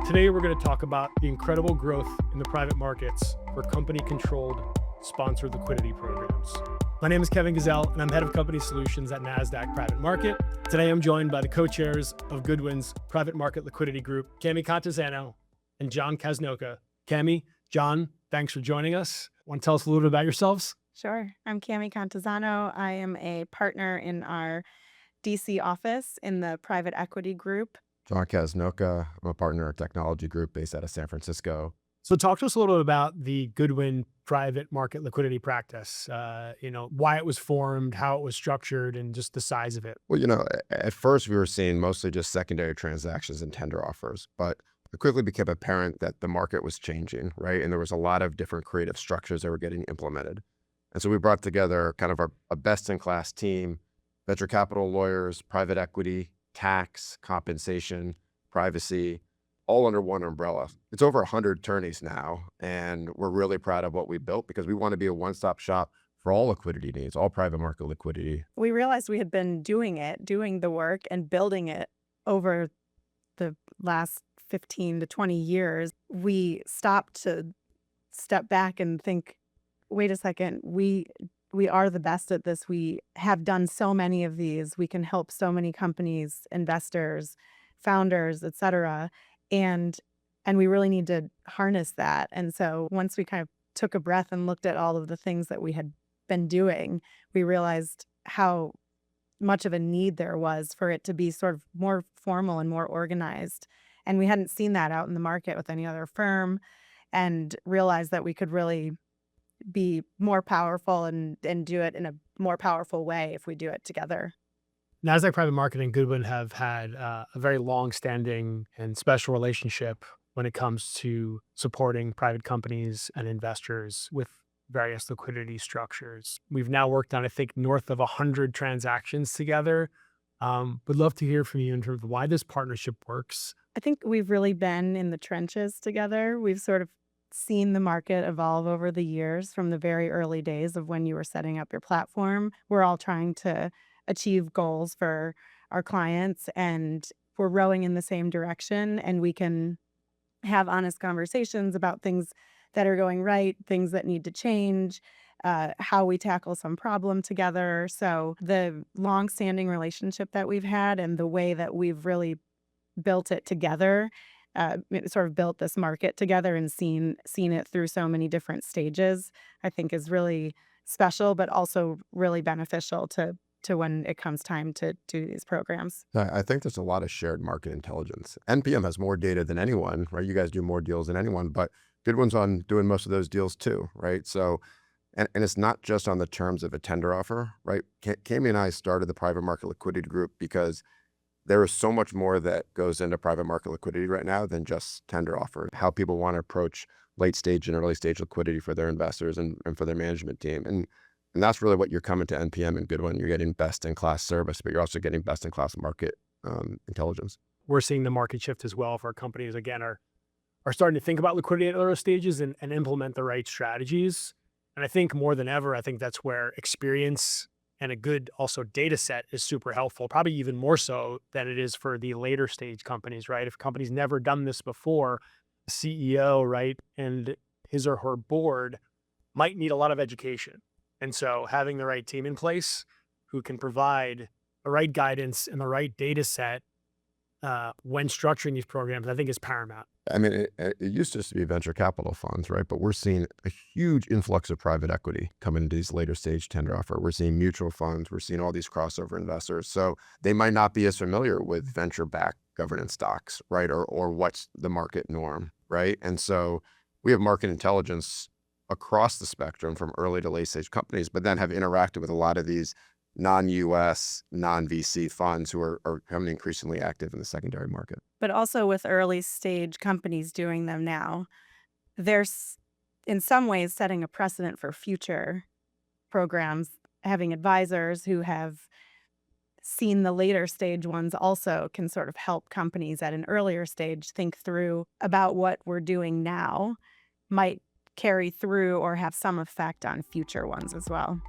Today, we're going to talk about the incredible growth in the private markets for company-controlled sponsored liquidity programs. My name is Kevin Gsell, and I'm head of company solutions at Nasdaq Private Market. Today, I'm joined by the co-chairs of Goodwin's Private Market Liquidity Group, Cammy Contizano and John Casnocha. Cammy, John, thanks for joining us. Want to tell us a little bit about yourselves? Sure. I'm Cammy Contizano. I am a partner in our DC office in the private equity group. John Casnocha. I'm a partner in a technology group based out of San Francisco. So talk to us a little bit about the Goodwin private market liquidity practice, why it was formed, how it was structured, and just the size of it. Well, at first we were seeing mostly just secondary transactions and tender offers, but it quickly became apparent that the market was changing, right? And there was a lot of different creative structures that were getting implemented. And so we brought together kind of a best-in-class team, venture capital lawyers, private equity, tax, compensation, privacy, all under one umbrella. It's over 100 attorneys now, and we're really proud of what we built because we want to be a one-stop shop for all liquidity needs, all private market liquidity. We realized we had been doing the work and building it over the last 15 to 20 years. We stopped to step back and think, wait a second, we are the best at this. We have done so many of these. We can help so many companies, investors, founders, et cetera. And we really need to harness that. And so once we kind of took a breath and looked at all of the things that we had been doing, we realized how much of a need there was for it to be sort of more formal and more organized. And we hadn't seen that out in the market with any other firm, and realized that we could really be more powerful and do it in a more powerful way if we do it together. Nasdaq Private Market and Goodwin have had a very long-standing and special relationship when it comes to supporting private companies and investors with various liquidity structures. We've now worked on, I think, north of 100 transactions together. Would love to hear from you in terms of why this partnership works. I think we've really been in the trenches together. We've sort of seen the market evolve over the years from the very early days of when you were setting up your platform. We're all trying to achieve goals for our clients, and we're rowing in the same direction, and we can have honest conversations about things that are going right, things that need to change, how we tackle some problem together. So the long-standing relationship that we've had and the way that we've really built it together, sort of built this market together and seen it through so many different stages, I think is really special, but also really beneficial to when it comes time to do these programs. I think there's a lot of shared market intelligence. NPM has more data than anyone, right? You guys do more deals than anyone, but Goodwin's on doing most of those deals too, right? So, and it's not just on the terms of a tender offer, right? Cammy and I started the private market liquidity group because there is so much more that goes into private market liquidity right now than just tender offer. How people want to approach late stage and early stage liquidity for their investors and for their management team. And that's really what you're coming to NPM and Goodwin. You're getting best in class service, but you're also getting best in class market intelligence. We're seeing the market shift as well for our companies, again, are starting to think about liquidity at earlier stages and implement the right strategies. And I think more than ever, I think that's where experience and a good also data set is super helpful, probably even more so than it is for the later stage companies, right? If a company's never done this before, the CEO, right, and his or her board might need a lot of education. And so having the right team in place who can provide the right guidance and the right data set when structuring these programs, I think is paramount. I mean, it used to just be venture capital funds, right? But we're seeing a huge influx of private equity coming into these later stage tender offer. We're seeing mutual funds. We're seeing all these crossover investors. So they might not be as familiar with venture-backed governance stocks, right? Or what's the market norm, right? And so we have market intelligence across the spectrum from early to late stage companies, but then have interacted with a lot of these non-US, non-VC funds who are becoming increasingly active in the secondary market. But also with early stage companies doing them now, there's in some ways setting a precedent for future programs. Having advisors who have seen the later stage ones also can sort of help companies at an earlier stage think through about what we're doing now might carry through or have some effect on future ones as well.